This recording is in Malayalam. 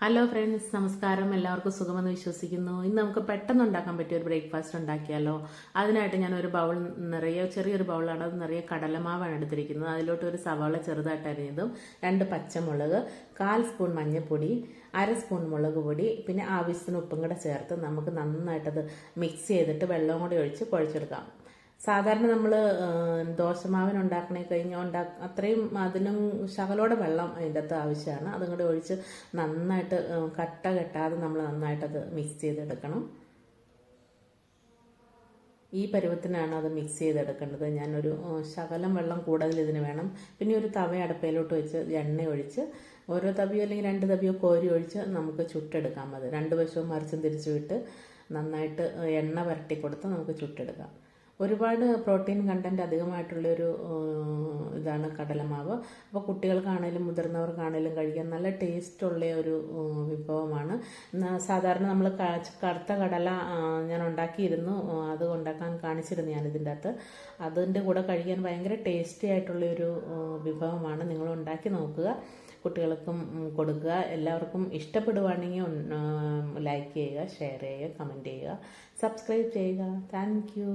ഹലോ ഫ്രണ്ട്സ്, നമസ്കാരം. എല്ലാവർക്കും സുഖമെന്ന് വിശ്വസിക്കുന്നു. ഇന്ന് നമുക്ക് പെട്ടെന്ന് ഉണ്ടാക്കാൻ പറ്റിയ ഒരു ബ്രേക്ക്ഫാസ്റ്റ് ഉണ്ടാക്കിയാലോ. അതിനായിട്ട് ഞാൻ ഒരു ബൗൾ നിറയെ, ചെറിയൊരു ബൗളാണ്, അത് നിറയെ കടലമാവാണ് എടുത്തിരിക്കുന്നത്. അതിലോട്ട് ഒരു സവാള ചെറുതായിട്ട് അരിഞ്ഞതും, 2 പച്ചമുളക്, 1/4 സ്പൂൺ മഞ്ഞൾപ്പൊടി, 1/2 സ്പൂൺ മുളക് പൊടി, പിന്നെ ആവശ്യത്തിന് ഉപ്പും കൂടെ ചേർത്ത് നമുക്ക് നന്നായിട്ടത് മിക്സ് ചെയ്തിട്ട് വെള്ളം കൂടി ഒഴിച്ച് കുഴച്ചെടുക്കാം. സാധാരണ നമ്മൾ ദോശമാവിന് ഉണ്ടാക്കണേ കഴിഞ്ഞാൽ അത്രയും അതിനും ശകലോടെ വെള്ളം അതിൻ്റെ അകത്ത് ആവശ്യമാണ്. അതും കൂടി ഒഴിച്ച് നന്നായിട്ട് കട്ട കെട്ടാതെ നമ്മൾ നന്നായിട്ടത് മിക്സ് ചെയ്തെടുക്കണം. ഈ പരുവത്തിനാണ് അത് മിക്സ് ചെയ്തെടുക്കേണ്ടത്. ഞാനൊരു ശകലം വെള്ളം കൂടുതൽ ഇതിന് വേണം. പിന്നെ ഒരു തവ അടുപ്പയിലോട്ട് വെച്ച് എണ്ണ ഒഴിച്ച് ഓരോ തവിയോ അല്ലെങ്കിൽ 2 തവിയോ കോരി ഒഴിച്ച് നമുക്ക് ചുട്ടെടുക്കാം. അത് 2 വശവും മറിച്ചും തിരിച്ചു വിട്ട് നന്നായിട്ട് എണ്ണ പുരട്ടി കൊടുത്ത് നമുക്ക് ചുട്ടെടുക്കാം. ഒരുപാട് പ്രോട്ടീൻ കണ്ടന്റ് അധികമായിട്ടുള്ളൊരു ഇതാണ് കടലമാവ്. അപ്പോൾ കുട്ടികൾക്കാണേലും മുതിർന്നവർക്കാണേലും കഴിക്കാൻ നല്ല ടേസ്റ്റുള്ള ഒരു വിഭവമാണ്. സാധാരണ നമ്മൾ കറുത്ത കടല ഞാൻ ഉണ്ടാക്കിയിരുന്നു, അത് ഉണ്ടാക്കാൻ കാണിച്ചിരുന്നു ഞാൻ ഇതിൻ്റെ അകത്ത്. അതിൻ്റെ കൂടെ കഴിക്കാൻ ഭയങ്കര ടേസ്റ്റി ആയിട്ടുള്ളൊരു വിഭവമാണ്. നിങ്ങൾ ഉണ്ടാക്കി നോക്കുക, കുട്ടികൾക്കും കൊടുക്കുക. എല്ലാവർക്കും ഇഷ്ടപ്പെടുവാണെങ്കിൽ ലൈക്ക് ചെയ്യുക, ഷെയർ ചെയ്യുക, കമൻറ്റ് ചെയ്യുക, സബ്സ്ക്രൈബ് ചെയ്യുക. Thank you.